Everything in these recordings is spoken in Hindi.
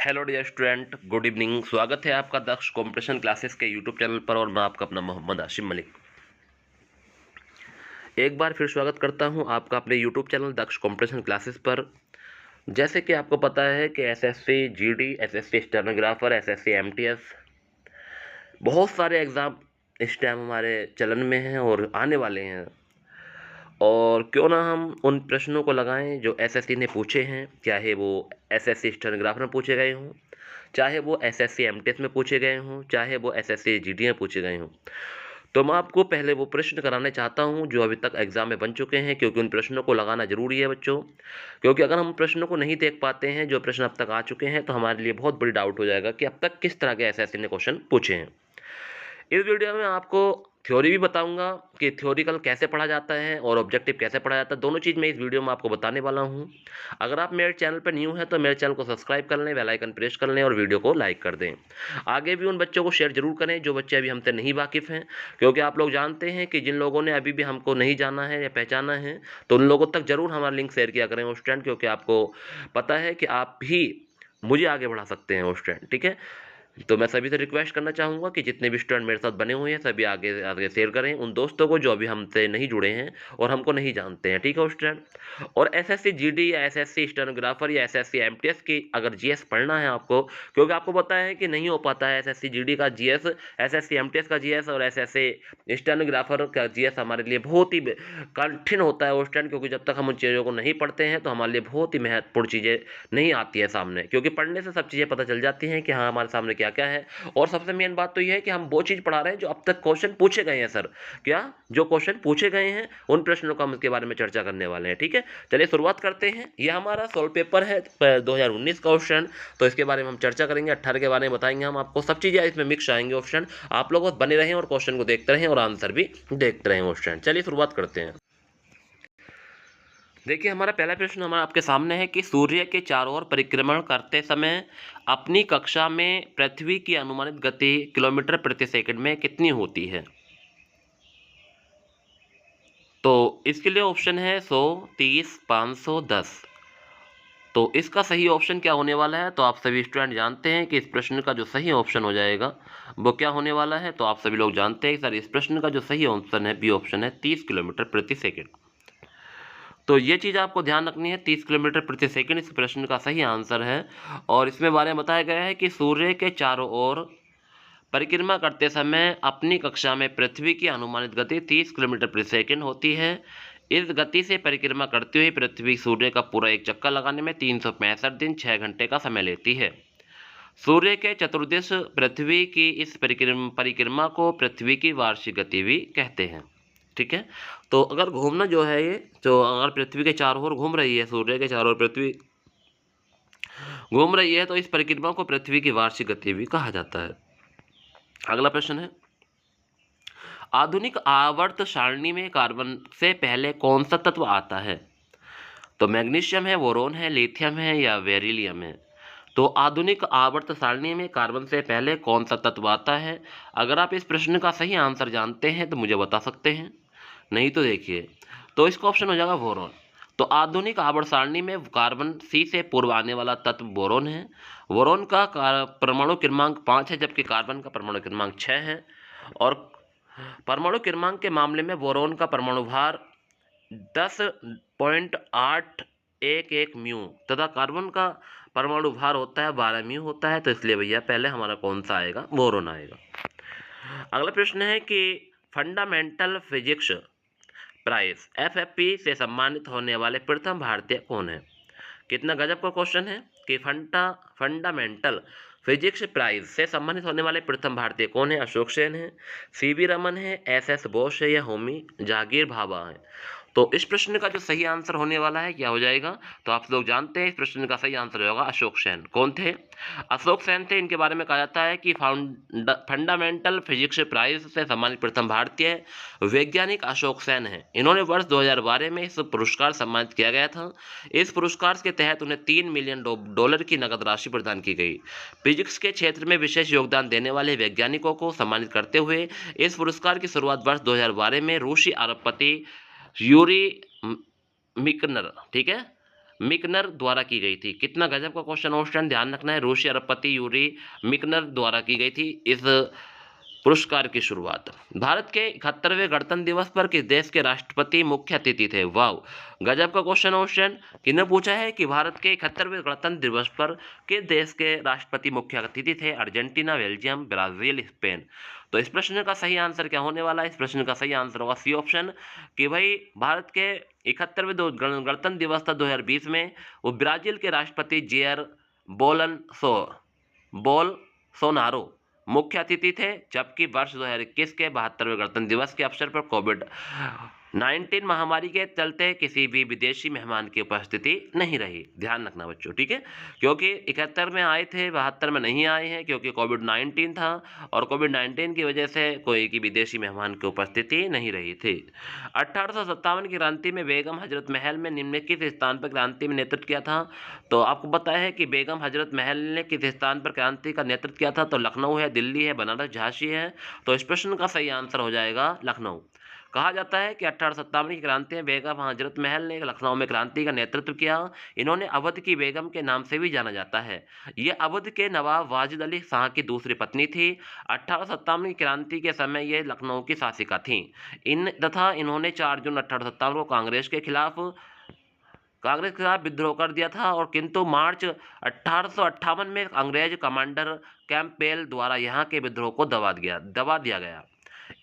Hello dear student, good evening. स्वागत है आपका दक्ष कॉम्पिटिशन क्लासेस के यूट्यूब चैनल पर और मैं आपका अपना मोहम्मद आशिम मलिक एक बार फिर स्वागत करता हूं आपका अपने यूट्यूब चैनल दक्ष कॉम्पिटिशन क्लासेस पर। जैसे कि आपको पता है कि SSC GD, SSC stenographer, SSC MTS, बहुत सारे एग्ज़ाम इस टाइम हमारे चलन में हैं और आने वाले हैं। और क्यों ना हम उन प्रश्नों को लगाएं जो एसएससी ने पूछे हैं, चाहे वो एसएससी स्टेनोग्राफर में पूछे गए हों, चाहे वो एसएससी एमटीएस में पूछे गए हों, चाहे वो एसएससी जीडी में पूछे गए हों। तो मैं आपको पहले वो प्रश्न कराने चाहता हूं जो अभी तक एग्जाम में बन चुके हैं, क्योंकि उन प्रश्नों को लगाना जरूरी है बच्चों। क्योंकि अगर हम प्रश्नों को नहीं देख पाते हैं जो प्रश्न अब तक आ चुके हैं, तो हमारे लिए बहुत बड़ी डाउट हो जाएगा कि अब तक किस तरह के एसएससी ने क्वेश्चन पूछे हैं। इस वीडियो में आपको थ्योरी भी बताऊंगा कि थ्योरिकल कैसे पढ़ा जाता है और ऑब्जेक्टिव कैसे पढ़ा जाता है। दोनों चीज़ मैं इस वीडियो में आपको बताने वाला हूं। अगर आप मेरे चैनल पर न्यू हैं तो मेरे चैनल को सब्सक्राइब कर लें, बेल आइकन प्रेस कर लें और वीडियो को लाइक कर दें। आगे भी उन बच्चों को शेयर जरूर करें जो बच्चे अभी हमसे नहीं वाकिफ़ हैं, क्योंकि आप लोग जानते हैं कि जिन लोगों ने अभी भी हमको नहीं जाना है या पहचाना है, तो उन लोगों तक जरूर हमारा लिंक शेयर किया करें वो स्टूडेंट, क्योंकि आपको पता है कि आप ही मुझे आगे बढ़ा सकते हैं वो स्टूडेंट। ठीक है, तो मैं सभी से रिक्वेस्ट करना चाहूँगा कि जितने भी स्टूडेंट मेरे साथ बने हुए हैं सभी आगे आगे शेयर करें उन दोस्तों को जो अभी हमसे नहीं जुड़े हैं और हमको नहीं जानते हैं। ठीक है स्टूडेंट। और एसएससी जीडी या एसएससी स्टेनोग्राफर या एसएससी एमटीएस की अगर जीएस पढ़ना है आपको, क्योंकि आपको पता है कि नहीं हो पाता है एसएससी जीडी का जीएस, एसएससी एमटीएस का जीएस और एसएससी स्टेनोग्राफर का जीएस हमारे लिए बहुत ही कठिन होता है स्टूडेंट, क्योंकि जब तक हम उन चीज़ों को नहीं पढ़ते हैं तो हमारे लिए बहुत ही महत्वपूर्ण चीज़ें नहीं आती है सामने, क्योंकि पढ़ने से सब चीज़ें पता चल जाती हैं कि हाँ हमारे सामने क्या क्या है। और सबसे मेन बात तो यह है कि हम वो चीज़ पढ़ा रहे हैं जो अब तक क्वेश्चन पूछे गए हैं सर। क्या जो क्वेश्चन पूछे गए हैं उन प्रश्नों का हम इसके बारे में चर्चा करने वाले हैं। ठीक है, चलिए शुरुआत करते हैं। यह हमारा सोल्व पेपर है 2019 का ऑप्शन, तो इसके बारे में हम चर्चा करेंगे। 18 के बारे में बताएंगे हम आपको, सब चीज़ें इसमें मिक्स आएंगे ऑप्शन। आप लोग बस बने रहें और क्वेश्चन को देखते रहें और आंसर भी देखते रहें ऑप्शन। चलिए शुरुआत करते हैं। देखिए हमारा पहला प्रश्न हमारा आपके सामने है कि सूर्य के चारों ओर परिक्रमण करते समय अपनी कक्षा में पृथ्वी की अनुमानित गति किलोमीटर प्रति सेकंड में कितनी होती है। तो इसके लिए ऑप्शन है 100, 30, 500, 10। तो इसका सही ऑप्शन क्या होने वाला है, तो आप सभी स्टूडेंट जानते हैं कि इस प्रश्न का जो सही ऑप्शन हो जाएगा वो क्या होने वाला है। तो आप सभी लोग जानते हैं सर इस प्रश्न का जो सही ऑप्शन है, बी ऑप्शन है 30 किलोमीटर प्रति सेकंड। तो ये चीज़ आपको ध्यान रखनी है, 30 किलोमीटर प्रति सेकंड इस प्रश्न का सही आंसर है। और इसमें बारे में बताया गया है कि सूर्य के चारों ओर परिक्रमा करते समय अपनी कक्षा में पृथ्वी की अनुमानित गति 30 किलोमीटर प्रति सेकंड होती है। इस गति से परिक्रमा करते हुए पृथ्वी सूर्य का पूरा एक चक्कर लगाने में 365 दिन 6 घंटे का समय लेती है। सूर्य के चतुर्दिश पृथ्वी की इस परिक्रमा को पृथ्वी की वार्षिक गति भी कहते हैं। ठीक है, तो अगर घूमना जो है ये, तो अगर पृथ्वी के चारों ओर घूम रही है, सूर्य के चारों ओर पृथ्वी घूम रही है, तो इस परिक्रमा को पृथ्वी की वार्षिक गति भी कहा जाता है। अगला प्रश्न है, आधुनिक आवर्त सारणी में कार्बन से पहले कौन सा तत्व आता है। तो मैग्नीशियम है, बोरोन है, लिथियम है या बेरिलियम है। तो आधुनिक आवर्त सारणी में कार्बन से पहले कौन सा तत्व आता है। अगर आप इस प्रश्न का सही आंसर जानते हैं तो मुझे बता सकते हैं, नहीं तो देखिए, तो इसका ऑप्शन हो जाएगा बोरोन। तो आधुनिक आवर्त सारणी में कार्बन सी से पूर्व आने वाला तत्व बोरोन है। बोरोन का परमाणु क्रमांक 5 है, जबकि कार्बन का परमाणु क्रमांक 6 है। और परमाणु क्रमांक के मामले में बोरोन का परमाणु भार 10.811 म्यू तथा कार्बन का परमाणु भार होता है 12 म्यू होता है। तो इसलिए भैया पहले हमारा कौन सा आएगा, बोरोन आएगा। अगला प्रश्न है कि फंडामेंटल फिजिक्स प्राइज FFP से सम्मानित होने वाले प्रथम भारतीय कौन है। कितना गजब का क्वेश्चन है कि फंडामेंटल फिजिक्स प्राइज से सम्मानित होने वाले प्रथम भारतीय कौन है। अशोक सेन है, CB रमन है, SS बोस है या होमी जहांगीर भाभा है। तो इस प्रश्न का जो सही आंसर होने वाला है क्या हो जाएगा, तो आप लोग जानते हैं इस प्रश्न का सही आंसर होगा अशोक सेन। कौन थे, अशोक सेन थे। इनके बारे में कहा जाता है कि फंडामेंटल फिजिक्स प्राइज से सम्मानित प्रथम भारतीय वैज्ञानिक अशोक सेन हैं। इन्होंने वर्ष 2012 में इस पुरस्कार सम्मानित किया गया था। इस पुरस्कार के तहत उन्हें $3 मिलियन की नकद राशि प्रदान की गई। फिजिक्स के क्षेत्र में विशेष योगदान देने वाले वैज्ञानिकों को सम्मानित करते हुए इस पुरस्कार की शुरुआत वर्ष 2012 में रूसी अरबपति यूरी मिकनर, ठीक है, मिकनर द्वारा की गई थी। कितना गजब का क्वेश्चन ऑप्शन ध्यान रखना है। रूसी अरबपति यूरी मिकनर द्वारा की गई थी इस पुरस्कार की शुरुआत। भारत के 71वें गणतंत्र दिवस पर किस देश के राष्ट्रपति मुख्य अतिथि थे? वाव, गजब का क्वेश्चन ऑप्शन किसने पूछा है कि भारत के 71वें गणतंत्र दिवस पर किस देश के राष्ट्रपति मुख्य अतिथि थे? Argentina, Belgium, Brazil, Spain. तो इस प्रश्न का सही आंसर क्या होने वाला है? इस प्रश्न का सही आंसर होगा सी ऑप्शन कि भाई भारत के 71वें गणतंत्र दिवस था 2020 में, वो ब्राजील के राष्ट्रपति जेयर बोलसोनारो मुख्य अतिथि थे, जबकि वर्ष 2021 के 72वें गणतंत्र दिवस के अवसर पर कोविड-19 महामारी के चलते किसी भी विदेशी मेहमान की उपस्थिति नहीं रही। ध्यान रखना बच्चों, ठीक है, क्योंकि 71 में आए थे, 72 में नहीं आए हैं, क्योंकि कोविड-19 था और कोविड-19 की वजह से कोई की विदेशी मेहमान की उपस्थिति नहीं रही थी। 1857 की क्रांति में बेगम हजरत महल में निम्नलिखित किस स्थान पर क्रांति में नेतृत्व किया था? तो आपको पता है कि बेगम हजरत महल ने किस स्थान पर क्रांति का नेतृत्व किया था? तो लखनऊ है, दिल्ली है, बनारस, झांसी है। तो इस प्रश्न का सही आंसर हो जाएगा लखनऊ। कहा जाता है कि 1857 की क्रांति में बेगम हजरत महल ने लखनऊ में क्रांति का नेतृत्व किया। इन्होंने अवध की बेगम के नाम से भी जाना जाता है। ये अवध के नवाब वाजिद अली शाह की दूसरी पत्नी थी। 1857 की क्रांति के समय ये लखनऊ की शासिका थीं। इन्होंने 4 जून 1857 को कांग्रेस के खिलाफ विद्रोह कर दिया था, और किंतु मार्च 1858 में अंग्रेज कमांडर कैंपबेल द्वारा यहाँ के विद्रोह को दबा दिया गया।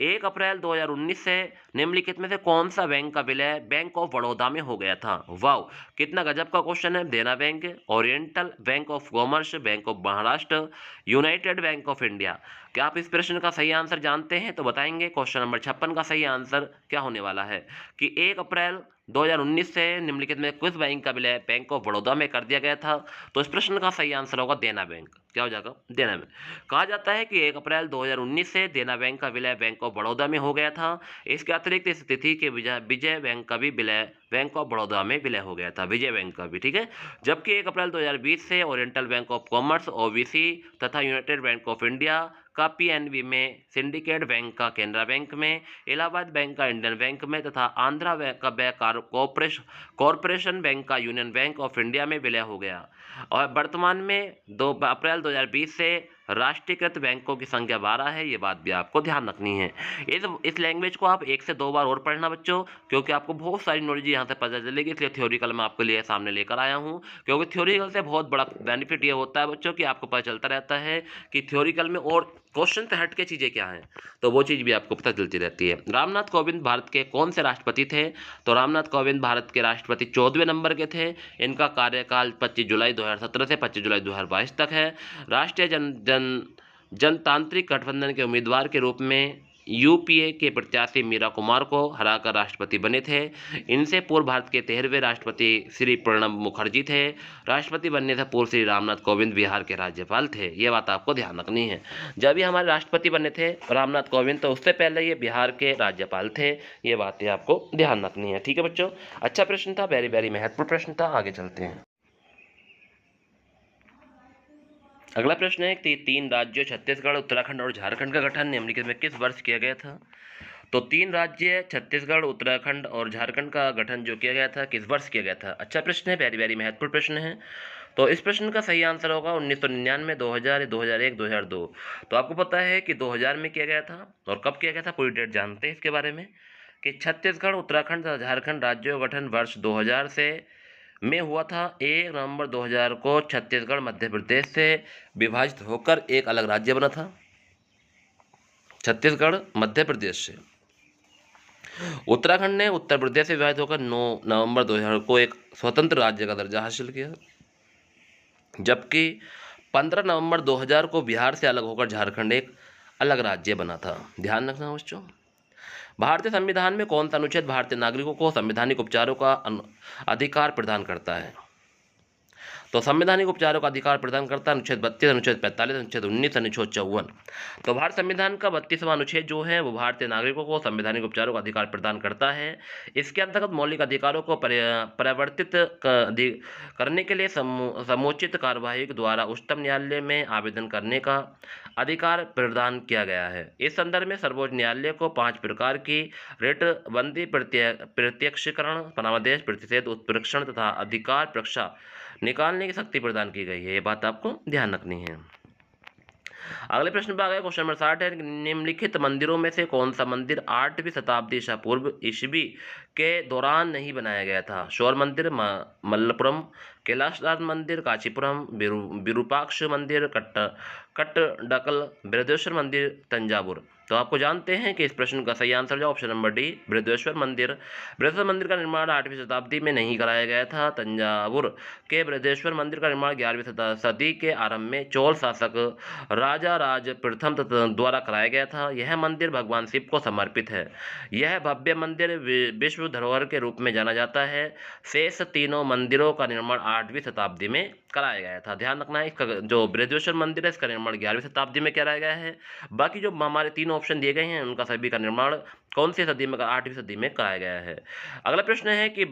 1 अप्रैल 2019 से निम्नलिखित में से कौन सा बैंक का विलय बैंक ऑफ बड़ौदा में हो गया था? वाव, कितना गजब का क्वेश्चन है। देना bank, oriental bank of commerce, bank of Maharashtra, United bank of India. क्या आप इस प्रश्न का सही आंसर जानते हैं? तो बताएंगे। क्वेश्चन नंबर 56 का सही आंसर क्या होने वाला है कि 1 अप्रैल 2019 से निम्नलिखित में किस बैंक का विलय बैंक ऑफ बड़ौदा में कर दिया गया था? तो इस प्रश्न का सही आंसर होगा देना बैंक। क्या हो जाएगा? देना बैंक। कहा जाता है कि 1 अप्रैल 2019 से देना बैंक का विलय बैंक ऑफ बड़ौदा में हो गया था। इसके अतिरिक्त इस तिथि के विजय बैंक का भी विलय बैंक ऑफ बड़ौदा में विलय हो गया था, विजय बैंक का भी, ठीक है। जबकि 1 अप्रैल 2020 से oriental bank of commerce, OBC तथा यूनाइटेड बैंक ऑफ इंडिया का पीएनबी में, सिंडिकेट बैंक का केनरा बैंक में, इलाहाबाद बैंक का इंडियन बैंक में तथा आंध्रा कॉरपोरेशन बैंक का यूनियन बैंक ऑफ इंडिया में विलय हो गया। और वर्तमान में 2 अप्रैल 2020 से राष्ट्रीयकृत बैंकों की संख्या 12 है। ये बात भी आपको ध्यान रखनी है। इस लैंग्वेज को आप 1 से 2 बार और पढ़ना बच्चों, क्योंकि आपको बहुत सारी नॉलेज यहाँ से पता चलेगी। इसलिए थ्योरिकल मैं आपके लिए सामने लेकर आया हूँ, क्योंकि थ्योरिकल से बहुत बड़ा बेनिफिट ये होता है बच्चों कि आपको पता चलता रहता है कि थ्योरिकल में और क्वेश्चन से हट के चीज़ें क्या हैं, तो वो चीज़ भी आपको पता चलती रहती है। रामनाथ कोविंद भारत के कौन से राष्ट्रपति थे? तो रामनाथ कोविंद भारत के राष्ट्रपति 14वें नंबर के थे। इनका कार्यकाल 25 जुलाई 2017 से 25 जुलाई 2022 तक है। राष्ट्रीय जनतांत्रिक गठबंधन के उम्मीदवार के रूप में यूपीए के प्रत्याशी मीरा कुमार को हराकर राष्ट्रपति बने थे। इनसे पूर्व भारत के 13वें राष्ट्रपति श्री प्रणब मुखर्जी थे। राष्ट्रपति बनने से पूर्व श्री रामनाथ कोविंद बिहार के राज्यपाल थे। ये बात आपको ध्यान रखनी है। जब ये हमारे राष्ट्रपति बने थे रामनाथ कोविंद, तो उससे पहले ये बिहार के राज्यपाल थे। ये बातें आपको ध्यान रखनी है, ठीक है बच्चों। अच्छा प्रश्न था, वेरी वेरी महत्वपूर्ण प्रश्न था। आगे चलते हैं। अगला प्रश्न है कि 3 राज्यों छत्तीसगढ़, उत्तराखंड और झारखंड का गठन निम्नलिखित में किस वर्ष किया गया था? तो 3 राज्य छत्तीसगढ़, उत्तराखंड और झारखंड का गठन जो किया गया था किस वर्ष किया गया था? अच्छा प्रश्न है, वेरी वेरी महत्वपूर्ण प्रश्न है। तो इस प्रश्न का सही आंसर होगा 1999, 2000, 2001, 2002। तो आपको पता है कि 2000 में किया गया था। और कब किया गया था पूरी डेट जानते हैं इसके बारे में कि छत्तीसगढ़, उत्तराखंड तथा झारखंड राज्यों का गठन वर्ष 2000 से में हुआ था। 1 नवंबर 2000 को छत्तीसगढ़ मध्य प्रदेश से विभाजित होकर एक अलग राज्य बना था। छत्तीसगढ़ मध्य प्रदेश से। उत्तराखंड ने उत्तर प्रदेश से विभाजित होकर 9 नवंबर 2000 को एक स्वतंत्र राज्य का दर्जा हासिल किया। जबकि 15 नवंबर 2000 को बिहार से अलग होकर झारखंड एक अलग राज्य बना था। ध्यान रखना बच्चों। भारतीय संविधान में कौन सा अनुच्छेद भारतीय नागरिकों को संवैधानिक उपचारों का अधिकार प्रदान करता है? तो संवैधानिक उपचारों का अधिकार प्रदान करता है अनुच्छेद 32, अनुच्छेद 45, अनुच्छेद 19, अनुच्छेद 54। तो भारत संविधान का 32वां अनुच्छेद जो है वो भारतीय नागरिकों को संवैधानिक उपचारों का अधिकार प्रदान करता है। इसके अंतर्गत मौलिक अधिकारों को परिवर्तित करने के लिए समुचित कार्यवाही द्वारा उच्चतम न्यायालय में आवेदन करने का अधिकार प्रदान किया गया है। इस संदर्भ में सर्वोच्च न्यायालय को 5 प्रकार की रिट बंदी, प्रत्यक्षीकरण, परामर्श, प्रतिषेध, उत्प्रेक्षण तथा अधिकार परीक्षा निकालने की शक्ति प्रदान की गई है। ये बात आपको ध्यान रखनी है। अगले प्रश्न पर आ गए, क्वेश्चन नंबर 60 है, निम्नलिखित मंदिरों में से कौन सा मंदिर 8वीं शताब्दी ईसा पूर्व ईस्वी के दौरान नहीं बनाया गया था? शौर मंदिर मल्लपुरम, कैलाशनाथ मंदिर कांचीपुरम, विरूपाक्ष मंदिर कट्टडकल, बृहदेश्वर मंदिर तंजावुर। तो आपको जानते हैं कि इस प्रश्न का सही आंसर जो ऑप्शन नंबर डी बृहदेश्वर मंदिर। बृहदेश्वर मंदिर का निर्माण 8वीं शताब्दी में नहीं कराया गया था। तंजावुर के बृहदेश्वर मंदिर का निर्माण 11वीं सदी के आरंभ में चोल शासक राजा राज प्रथम द्वारा कराया गया था। यह मंदिर भगवान शिव को समर्पित है। यह भव्य मंदिर विश्व धरोहर के रूप में जाना जाता है। शेष तीनों मंदिरों का निर्माण 8वीं शताब्दी में कराया गया था। ध्यान रखना है, इसका जो बृहदेश्वर मंदिर है इसका निर्माण 11वीं शताब्दी में कराया गया है। बाकी जो हमारे 3 ऑप्शन दिए गए हैं उनका सभी का निर्माण कौन सी सदी में? 8वीं सदी में कराया गया है। अगला प्रश्न है कि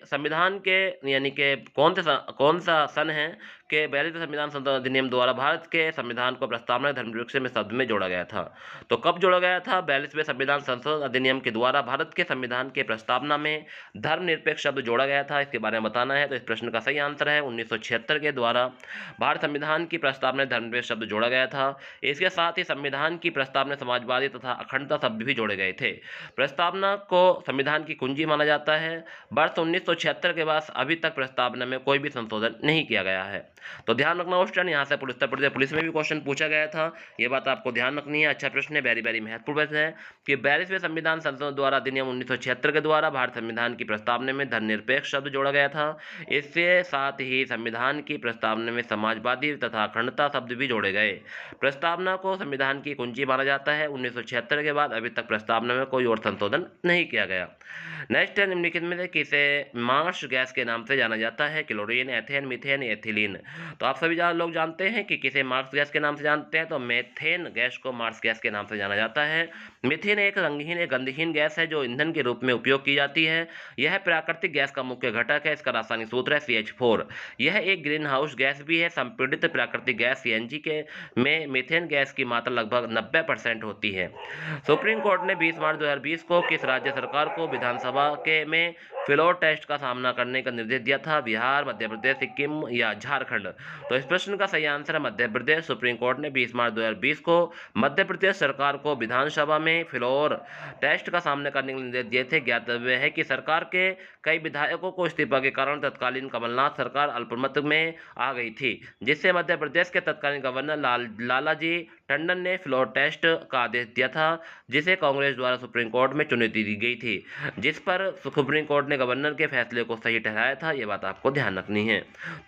संविधान के यानी कि कौन सा सन है कि 42वें संविधान संशोधन अधिनियम द्वारा भारत के संविधान को प्रस्तावना धर्मनिरपेक्ष में शब्द में जोड़ा गया था? तो कब जोड़ा गया था? 42वें संविधान संशोधन अधिनियम के द्वारा भारत के संविधान के प्रस्तावना में धर्मनिरपेक्ष शब्द जोड़ा गया था। इसके बारे में बताना है। तो इस प्रश्न का सही आंसर है 1976 के द्वारा भारत संविधान की प्रस्तावना में धर्मनिरपेक्ष शब्द जोड़ा गया था। इसके साथ ही संविधान की प्रस्तावना में समाजवादी तथा अखंडता शब्द भी जोड़े गए थे। प्रस्तावना को संविधान की कुंजी माना जाता है। वर्ष 1976 के बाद अभी तक प्रस्तावना में कोई भी संशोधन नहीं किया गया है। तो ध्यान रखना क्वेश्चन यहाँ से उत्तर प्रदेश पुलिस में भी क्वेश्चन पूछा गया था। ये बात आपको ध्यान रखनी है। अच्छा प्रश्न है, वेरी महत्वपूर्ण प्रश्न है कि 42वें संविधान संशोधन द्वारा अधिनियम 1976 के द्वारा भारत संविधान की प्रस्तावना में धर्मनिरपेक्ष शब्द जोड़ा गया था। इसके साथ ही संविधान की प्रस्तावना में समाजवादी तथा अखंडता शब्द भी जोड़े गए। प्रस्तावना को संविधान की कुंजी माना जाता है। 1976 के बाद अभी तक प्रस्तावना में कोई और संशोधन नहीं किया गया। नेक्स्ट है, निम्नलिखित में से किसे मार्स गैस के नाम से जाना जाता है? Chlorine, ethane, methane, ethylene. तो आप सभी लोग जानते हैं कि किसे मार्स गैस के नाम से जानते हैं। तो मेथेन गैस को मार्स गैस के नाम से जाना जाता है। मीथेन एक गंधहीन गैस है जो ईंधन के रूप में उपयोग की जाती है। यह प्राकृतिक गैस का मुख्य घटक है। इसका रासायनिक सूत्र है CH4। यह एक ग्रीन हाउस गैस भी है। संपीड़ित प्राकृतिक गैस CNG के में मीथेन गैस की मात्रा लगभग 90% होती है। सुप्रीम कोर्ट ने 20 मार्च 2020 को किस राज्य सरकार को विधानसभा के में फ्लोर टेस्ट का सामना करने का निर्देश दिया था? बिहार, मध्य प्रदेश, सिक्किम या झारखंड। तो इस प्रश्न का सही आंसर है मध्य प्रदेश। सुप्रीम कोर्ट ने 20 मार्च 2020 को मध्य प्रदेश सरकार को विधानसभा में फ्लोर टेस्ट का सामना करने के निर्देश दिए थे। ज्ञातव्य है कि सरकार के कई विधायकों को इस्तीफा के कारण तत्कालीन कमलनाथ सरकार अल्पमत में आ गई थी, जिससे मध्य प्रदेश के तत्कालीन गवर्नर लालाजी टंडन ने फ्लोर टेस्ट का आदेश दिया था, जिसे कांग्रेस द्वारा सुप्रीम कोर्ट में चुनौती दी गई थी, जिस पर सुप्रीम कोर्ट ने गवर्नर के फैसले को सही ठहराया था। ये बात आपको ध्यान रखनी है।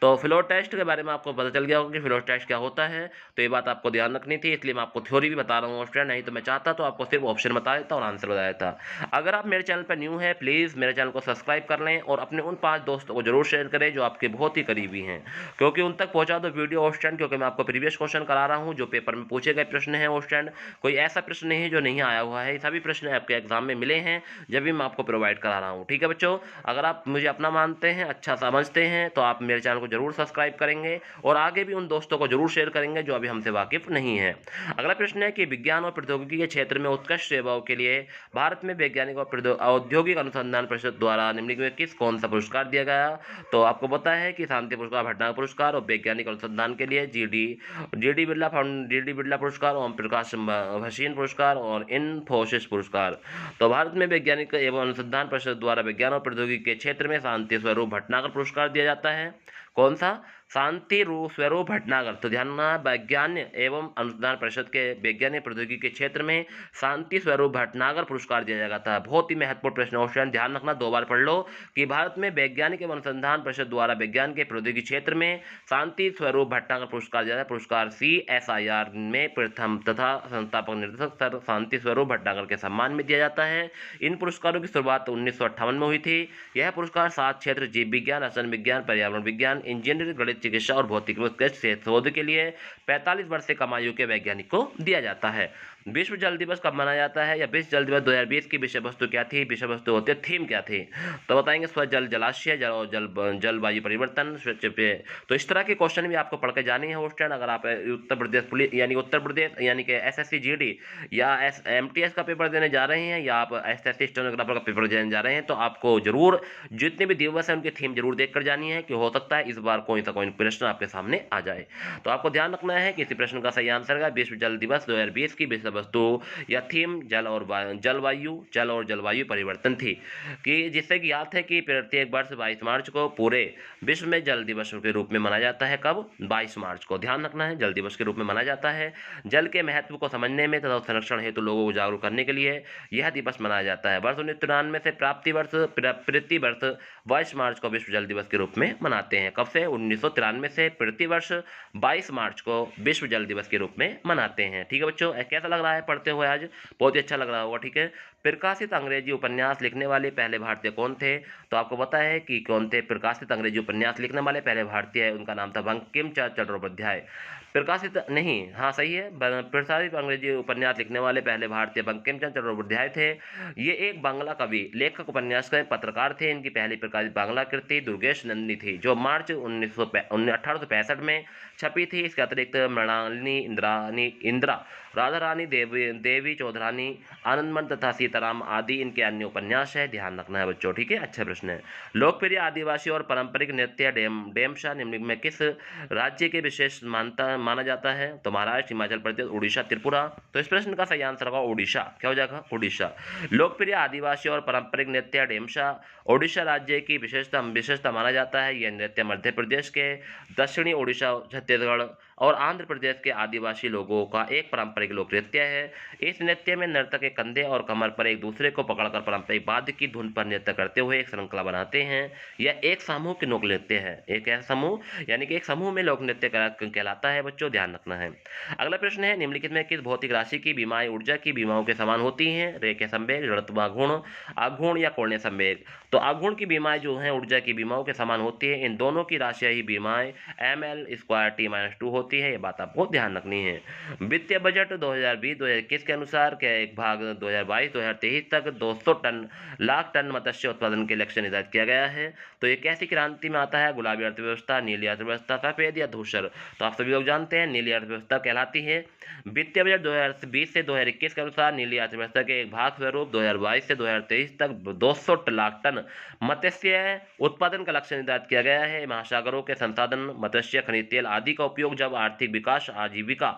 तो फ्लोर टेस्ट के बारे में आपको पता चल गया होगा कि फ्लोर टेस्ट क्या होता है। तो ये बात आपको ध्यान रखनी थी, इसलिए मैं आपको थ्योरी भी बता रहा हूँ ऑप्शन, नहीं तो मैं चाहता तो आपको सिर्फ ऑप्शन बता देता और आंसर बता देता। अगर आप मेरे चैनल पर न्यू है, प्लीज़ मेरे चैनल को सब्सक्राइब कर लें और अपने उन 5 दोस्तों को जरूर शेयर करें जो आपके बहुत ही करीबी हैं, क्योंकि उन तक पहुँचा दो वीडियो ऑप्शन, क्योंकि मैं आपको प्रीवियस क्वेश्चन करा रहा हूँ जो पेपर में पूछे गए प्रश्न है ऑप्शन। कोई ऐसा प्रश्न नहीं है जो नहीं आया हुआ है, सभी प्रश्न आपके एग्जाम में मिले हैं जब भी मैं आपको प्रोवाइड करा रहा हूँ। ठीक है बच्चों, अगर आप मुझे अपना मानते हैं, अच्छा समझते हैं, तो आप मेरे चैनल को जरूर सब्सक्राइब करेंगे और आगे भी उन दोस्तों को जरूर शेयर करेंगे जो अभी हमसे वाकिफ नहीं है। अगला प्रश्न है कि विज्ञान और प्रौद्योगिकी के क्षेत्र में उत्कृष्ट सेवाओं के लिए भारत में वैज्ञानिक और औद्योगिक अनुसंधान परिषद द्वारा निम्नलिखित में कौन सा पुरस्कार दिया गया? तो आपको पता है कि शांति पुरस्कार, भटनागर पुरस्कार और वैज्ञानिक अनुसंधान के लिए डी बिरला पुरस्कार, ओम प्रकाश भसीन पुरस्कार और इन्फोसिस पुरस्कार। तो भारत में वैज्ञानिक एवं अनुसंधान परिषद द्वारा विज्ञान और प्रौद्योगिकी के क्षेत्र में शांति स्वरूप भटनागर पुरस्कार दिया जाता है। कौन सा? शांति स्वरूप भटनागर। तो ध्यान रखना, विज्ञान एवं अनुसंधान परिषद के वैज्ञानिक प्रौद्योगिकी के क्षेत्र में शांति स्वरूप भटनागर पुरस्कार दिया जाता था। बहुत ही महत्वपूर्ण प्रश्न क्वेश्चन, ध्यान रखना, 2 बार पढ़ लो कि भारत में वैज्ञानिक एवं अनुसंधान परिषद द्वारा विज्ञान के प्रौद्योगिकी क्षेत्र में शांति स्वरूप भटनागर पुरस्कार दिया जाता है। पुरस्कार CSIR में प्रथम तथा संस्थापक निर्देशक सर शांति स्वरूप भटनागर के सम्मान में दिया जाता है। इन पुरस्कारों की शुरुआत 1958 में हुई थी। यह पुरस्कार 7 क्षेत्र जीव विज्ञान, रसायन विज्ञान, पर्यावरण विज्ञान, इंजीनियरिंग, गणित, चिकित्सा और भौतिक उत्कृष्ट शोध के लिए 45 वर्ष से कम आयु के वैज्ञानिक को दिया जाता है। विश्व जल दिवस कब मनाया जाता है, या विश्व जल दिवस 2020 की विषय वस्तु क्या थी, विषय वस्तु होती है, थीम क्या थी, तो बताएंगे स्वच्छ जल, जलाशय, जल और जलवायु परिवर्तन, स्वच्छ पे। तो इस तरह के क्वेश्चन भी आपको पढ़ के जाने हैं होस्टन। अगर आप उत्तर प्रदेश पुलिस यानी कि SSC GD या MTS का पेपर देने जा रहे हैं, या आप SSC स्टेनोग्राफर का पेपर देने जा रहे हैं, तो आपको जरूर जितने भी दिवस हैं उनकी थीम जरूर देख कर जानी है, कि हो सकता है इस बार कोई सा कोई प्रश्न आपके सामने आ जाए। तो आपको ध्यान रखना है कि इसी प्रश्न का सही आंसर है विश्व जल दिवस 2020 की विषय वस्तु या थीम जल और जलवायु परिवर्तन थी, कि जिससे कि याद है कि प्रत्येक वर्ष 22 मार्च को पूरे विश्व में जल दिवस के रूप में मनाया जाता है। कब? 22 मार्च को। ध्यान रखना है, जल दिवस के रूप में मनाया जाता है। जल के महत्व को समझने में तथा संरक्षण हेतु लोगों को जागरूक करने के लिए यह दिवस मनाया जाता है। वर्ष 1993 से प्रति वर्ष 22 मार्च को विश्व जल दिवस के रूप में मनाते हैं। कब से? 1993 से प्रति वर्ष 22 मार्च को विश्व जल दिवस के रूप में मनाते हैं। ठीक है बच्चों, कैसा लग रहा है पढ़ते हुए? आज बहुत ही अच्छा लग रहा होगा। ठीक है, प्रकाशित अंग्रेजी उपन्यास लिखने वाले पहले भारतीय कौन थे? तो आपको पता है कि कौन थे प्रकाशित अंग्रेजी उपन्यास लिखने वाले पहले भारतीय, उनका नाम था बंकिम चंद्र चट्टोपाध्याय। प्रकाशित नहीं, हाँ सही है, प्रकाशित अंग्रेजी उपन्यास लिखने वाले पहले भारतीय बंकिम चंद्र चट्टोपाध्याय थे। ये एक बांग्ला कवि, लेखक, उपन्यासकार, पत्रकार थे। इनकी पहली प्रकाशित बांग्ला कृति दुर्गेश नंदिनी थी, जो मार्च 1865 में छपी थी। इसके अतिरिक्त मृणालिनी, इंदिरा, राधा रानी, देवी चौधरानी, आनंदमन तथा सीताराम आदि इनके अन्य उपन्यास है। ध्यान रखना है बच्चों। ठीक है, अच्छा प्रश्न है। लोकप्रिय आदिवासी और पारंपरिक नृत्य डेमशा निम्न में किस राज्य के विशेष माना जाता है? तो महाराष्ट्र, हिमाचल प्रदेश, उड़ीसा, त्रिपुरा। तो इस प्रश्न का सही आंसर होगा उड़ीसा। क्या हो जाएगा? उड़ीसा। लोकप्रिय आदिवासी और पारंपरिक नृत्य डेमशा ओडिशा राज्य की विशेषता माना जाता है। यह नृत्य मध्य प्रदेश के, दक्षिणी ओडिशा, छत्तीसगढ़ और आंध्र प्रदेश के आदिवासी लोगों का एक पारंपरिक लोक नृत्य है। इस नृत्य में नर्तक के कंधे और कमर पर एक दूसरे को पकड़कर पारंपरिक वाद्य की धुन पर नृत्य करते हुए एक श्रृंखला बनाते हैं। यह एक समूह के लोक नृत्य है। एक ऐसा समूह, यानी कि एक समूह में लोक नृत्य कहलाता है बच्चों, ध्यान रखना है। अगला प्रश्न है, निम्नलिखित में किस भौतिक राशि की बीमाएं ऊर्जा की बीमाओं के समान होती हैं? रेखीय संवेग, जड़त्व आघूर्ण या कोणीय संवेग। तो आघूर्ण की बीमाएं जो हैं ऊर्जा की बीमाओं के समान होती है। इन दोनों की राशियां ही बीमाएं ml²T-2 होती है। ये बात आपको ध्यान रखनी है। वित्तीय बजट 2020-2021 के अनुसार के एक भाग 2022-2023 तक 200 लाख टन मत्स्य उत्पादन के लक्ष्य निर्धारित किया गया है। तो ये कैसी क्रांति में आता है? गुलाबी अर्थव्यवस्था, नीली अर्थव्यवस्था, सफेद या धूसर। तो आप सभी लोग जानते हैं नीली अर्थव्यवस्था कहलाती है। वित्तीय बजट 2020 से 2021 के अनुसार नीली अर्थव्यवस्था के एक भाग स्वरूप 2022 से 2023 तक 200 लाख टन मत्स्य उत्पादन का लक्ष्य निर्धारित किया गया है। महासागरों के संसाधन, मत्स्य, खनिज तेल आदि का उपयोग जब आर्थिक विकास, आजीविका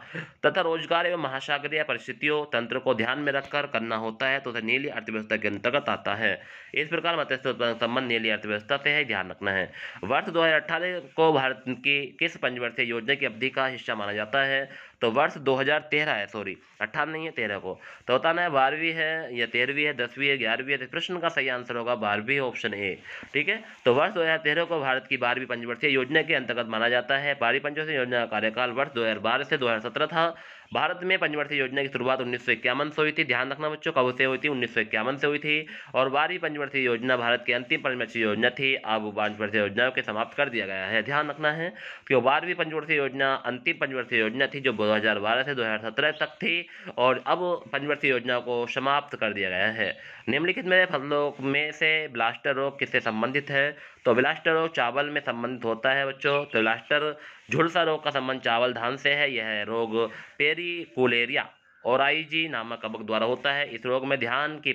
तथा रोजगार एवं महासागरीय परिस्थितियों तंत्र को ध्यान में रखकर करना होता है, तो नीली अर्थव्यवस्था के अंतर्गत आता है। इस प्रकार मत्स्य उत्पादन संबंध नीली अर्थव्यवस्था से है, ध्यान रखना है। वर्ष 2018 को भारत की किस पंचवर्षीय योजना की अवधि का हिस्सा माना जाता है? तो वर्ष 2013 है, सॉरी 18 नहीं है 13 को। तो बताना है 12वीं है या 13वीं है, 10वीं है, 11वीं है। तो प्रश्न का सही आंसर होगा 12वीं, ऑप्शन ए। ठीक है, तो वर्ष 2013 को भारत की 12वीं पंचवर्षीय योजना के अंतर्गत माना जाता है। 12वीं पंचवर्षीय योजना का कार्यकाल वर्ष 2012 से 2017 था। भारत में पंचवर्षीय योजना की शुरुआत 1951 से हुई थी। ध्यान रखना बच्चों, कब से हुई थी? 1951 से हुई थी। और 12वीं पंचवर्षीय योजना भारत की अंतिम पंचवर्षीय योजना थी। अब पंचवर्षीय योजना के समाप्त कर दिया गया है। ध्यान रखना है कि 12वीं पंचवर्षीय योजना अंतिम पंचवर्षीय योजना थी, जो 2012 से 2017 तक थी, और अब पंचवर्षीय योजना को समाप्त कर दिया गया है। निम्नलिखित में फसलों में से ब्लास्टर रोग किससे संबंधित है? तो ब्लास्टर रोग चावल में संबंधित होता है बच्चों। तो ब्लास्टर झुलसा रोग का संबंध चावल धान से है। यह रोग पेरिकुलेरिया ओराइजी नामक कवक द्वारा होता है। इस रोग में धान की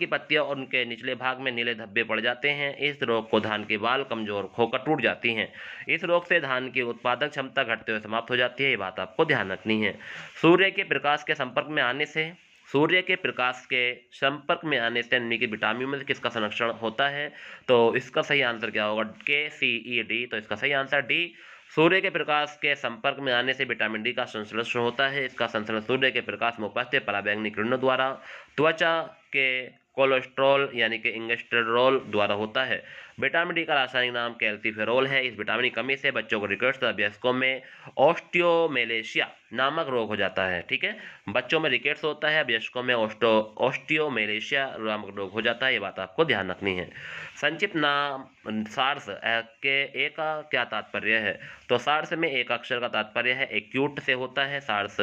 पत्तियां और उनके निचले भाग में नीले धब्बे पड़ जाते हैं। इस रोग को धान के बाल कमजोर होकर टूट जाती हैं। इस रोग से धान की उत्पादक क्षमता घटते हुए समाप्त हो जाती है। ये बात आपको ध्यान रखनी है। सूर्य के प्रकाश के संपर्क में आने से सूर्य के प्रकाश के संपर्क में आने से यानी कि विटामिन में से किसका संरक्षण होता है? तो इसका सही आंसर क्या होगा? KCED। तो इसका सही आंसर डी। सूर्य के प्रकाश के संपर्क में आने से विटामिन डी का संश्लेषण होता है। इसका संश्लेषण सूर्य के प्रकाश में उपस्थित पराबैंगनी किरणों द्वारा त्वचा के कोलेस्ट्रॉल यानी कि इंगेस्टेरॉल द्वारा होता है। विटामिन डी का रासायनिक नाम कैल्सीफेरॉल है। इस विटामिन की कमी से बच्चों को रिकेट्स तथा वयस्कों में ऑस्टियोमेलेशिया नामक रोग हो जाता है। ठीक है, बच्चों में रिकेट्स होता है, वयस्कों में ऑस्टियोमेलेशिया नामक रोग हो जाता है। ये बात आपको ध्यान रखनी है। संक्षिप्त नाम सार्स के ए का क्या तात्पर्य है? तो सार्स में एक अक्षर का तात्पर्य है एक्यूट से होता है। सार्स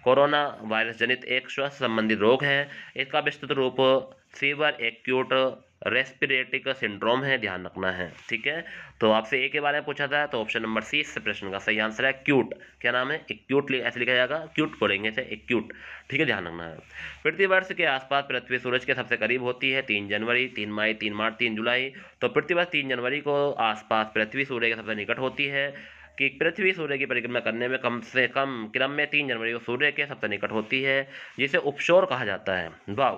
कोरोना वायरस जनित एक श्वास संबंधी रोग है। इसका विस्तृत रूप फीवर एक्यूट रेस्पिरेटिक सिंड्रोम है, ध्यान रखना है। ठीक है, तो आपसे ए के बारे में पूछा था, तो ऑप्शन नंबर सी इस प्रश्न का सही आंसर है क्यूट। क्या नाम है? एक्यूट, ऐसे लिखा जाएगा, क्यूट बोलेंगे इसे, एक्यूट। ठीक है, ध्यान रखना है। पृथ्वी वर्ष के आसपास पृथ्वी सूरज के सबसे करीब होती है। 3 जनवरी, 3 मई, 3 मार्च, 3 जुलाई। तो पृथ्वी वर्ष 3 जनवरी को आसपास पृथ्वी सूर्य के सबसे निकट होती है। कि पृथ्वी सूर्य की परिक्रमा करने में कम से कम क्रम में 3 जनवरी को सूर्य के सबसे निकट होती है, जिसे उपशोर कहा जाता है। वाह,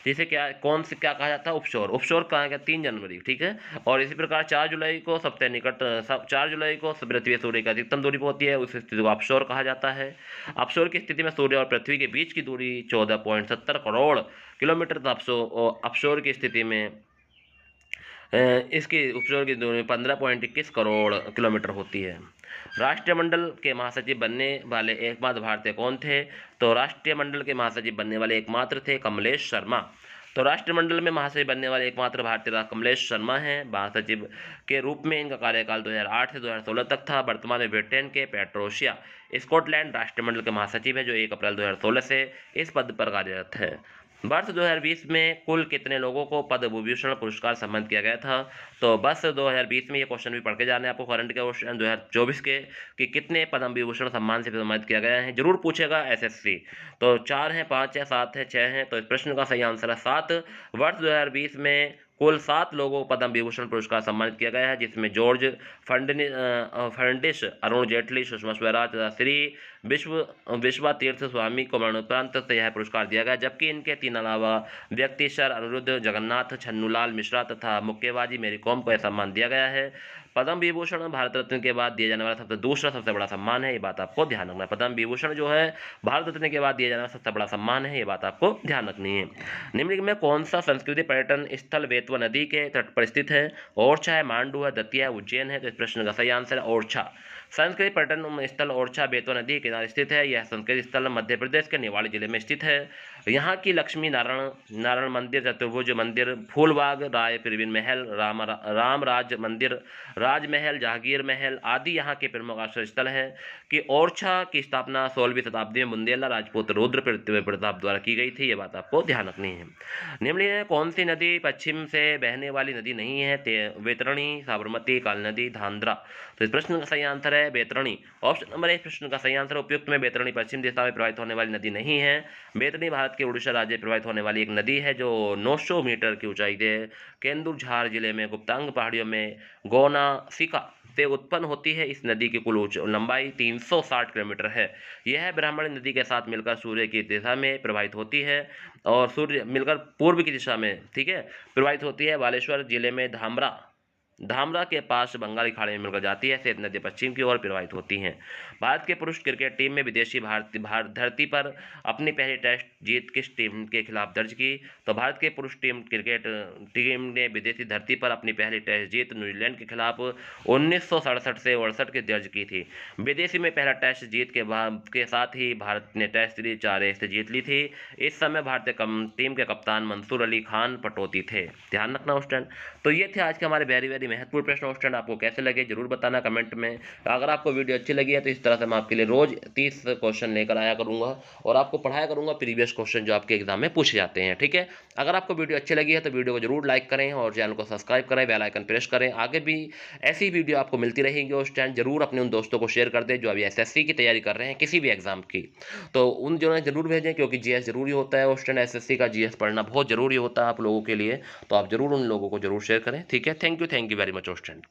जिसे क्या कौन से क्या कहा जाता है? उपशोर। उपशोर कहाँ गया? 3 जनवरी। ठीक है, और इसी प्रकार 4 जुलाई को सबसे निकट 4 जुलाई को पृथ्वी सूर्य की अधिकतम दूरी पर होती है, उस स्थिति को अपशोर कहा जाता है। अपशोर की स्थिति में सूर्य और पृथ्वी के बीच की दूरी 14.70 करोड़ किलोमीटर। अपशोर की स्थिति में इसकी उपशोर की दूरी 15.21 करोड़ किलोमीटर होती है। राष्ट्रमंडल के महासचिव बनने वाले एकमात्र भारतीय कौन थे? तो राष्ट्रमंडल के महासचिव बनने वाले एकमात्र थे कमलेश शर्मा। तो राष्ट्रमंडल में महासचिव बनने वाले एकमात्र भारतीय कमलेश शर्मा हैं। महासचिव के रूप में इनका कार्यकाल 2008 से 2016 तक था। वर्तमान में ब्रिटेन के पेट्रोशिया स्कॉटलैंड राष्ट्रमंडल के महासचिव है, जो 1 अप्रैल 2016 से इस पद पर कार्यरत है। वर्ष 2020 में कुल कितने लोगों को पद्म विभूषण पुरस्कार सम्मानित किया गया था? तो बस 2020 में ये क्वेश्चन भी पढ़ के जाने आपको, करंट के क्वेश्चन 2024 के कि कितने पद्म विभूषण सम्मान से सम्मानित किया गया है, जरूर पूछेगा एसएससी। तो 4 हैं, 5 है, 7 है, 6 हैं। तो इस प्रश्न का सही आंसर है 7। वर्ष 2020 में कुल 7 लोगों को पद्म विभूषण पुरस्कार सम्मानित किया गया है, जिसमें जॉर्ज फर्नांडिस, अरुण जेटली, सुषमा स्वराज तथा श्री विश्वातीर्थ स्वामी को मरणोपरांत से यह पुरस्कार दिया गया। जबकि इनके 3 अलावा व्यक्ति सर अनिरुद्ध जगन्नाथ, छन्नूलाल मिश्रा तथा मुक्केबाजी मेरी कॉम को यह सम्मान दिया गया है। पद्म विभूषण भारत रत्न के बाद दिया जाने वाला दूसरा सबसे बड़ा सम्मान है, ये बात आपको ध्यान रखना है। पद्म विभूषण जो है भारत रत्न के बाद दिया जाने वाला सबसे बड़ा सम्मान है, ये बात आपको ध्यान रखनी है। निम्नलिखित में कौन सा संस्कृति पर्यटन स्थल बेतवा नदी के तट पर स्थित है? ओरछा है, मांडू है, दतिया है, उज्जैन है। तो इस प्रश्न का सही आंसर है ओरछा। संस्कृति पर्यटन स्थल ओरछा बेतवा नदी के किनारे स्थित है। यह संस्कृति स्थल मध्य प्रदेश के निवाड़ी जिले में स्थित है। यहाँ की लक्ष्मी नारायण मंदिर, चतुर्भुज मंदिर, फूलबाग, राय प्रवीण महल, रामराज मंदिर, राजमहल, जहांगीर महल आदि यहाँ के प्रमुख आश्रय स्थल है। कि ओरछा की स्थापना 16वीं शताब्दी में बुंदेला राजपूत रुद्र प्रताप द्वारा की गई थी, ये बात आपको ध्यान रखनी है। निम्नलिखित में कौन सी नदी पश्चिम से बहने वाली नदी नहीं है? वैतरणी, साबरमती, काली नदी, धांधरा। तो इस प्रश्न का सही आंसर है वैतरणी। ऑप्शन नंबर 1 प्रश्न का सही आंसर उपयुक्त में वैतरणी पश्चिम दिशा में प्रवाहित होने वाली नदी नहीं है। वैतरणी भारत के उड़ीसा राज्य में प्रवाहित होने वाली एक नदी है, जो 900 मीटर की ऊंचाई से केंदुझार जिले में गुप्तांग पहाड़ियों में गोनासिका से उत्पन्न होती है। इस नदी की कुल लंबाई 360 किलोमीटर है। यह ब्राह्मणी नदी के साथ मिलकर सूर्य की दिशा में प्रवाहित होती है और सूर्य मिलकर पूर्व की दिशा में, ठीक है, प्रवाहित होती है। बालेश्वर जिले में धामरा के पास बंगाली खाड़ी में मिलकर जाती है। श्वेत नदी पश्चिम की ओर प्रवाहित होती हैं। भारत के पुरुष क्रिकेट टीम में विदेशी धरती पर अपनी पहली टेस्ट जीत किस टीम के खिलाफ दर्ज की? तो भारत के पुरुष क्रिकेट टीम ने विदेशी धरती पर अपनी पहली टेस्ट जीत न्यूजीलैंड के खिलाफ 1967 से 68 की दर्ज की थी। विदेशी में पहला टेस्ट जीत के साथ ही भारत ने टेस्ट सीरीज 4-1 से जीत ली थी। इस समय भारतीय टीम के कप्तान मंसूर अली खान पटौती थे, ध्यान रखना स्टूडेंट। तो ये थे आज के हमारे वेरी महत्वपूर्ण प्रश्न स्टूडेंट। आपको कैसे लगे जरूर बताना कमेंट में। अगर आपको वीडियो अच्छी लगी है तो इस तरह से मैं आपके लिए रोज 30 क्वेश्चन लेकर आया करूंगा और आपको पढ़ाया करूंगा प्रीवियस क्वेश्चन जो आपके एग्जाम में पूछे जाते हैं। ठीक है, अगर आपको वीडियो अच्छी लगी है तो वीडियो को जरूर लाइक करें और चैनल को सब्सक्राइब करें, बेल आइकन प्रेस करें। आगे भी ऐसी वीडियो आपको मिलती रहेंगी स्टूडेंट। जरूर अपने उन दोस्तों को शेयर कर दें जो अभी एसएससी की तैयारी कर रहे हैं, किसी भी एग्जाम की, तो उन जो है जरूर भेजें, क्योंकि जीएस जरूरी होता है स्टूडेंट। एसएससी का जीएस पढ़ना बहुत जरूरी होता है आप लोगों के लिए, तो आप जरूर उन लोगों को जरूर शेयर करें। ठीक है, thank you very much student.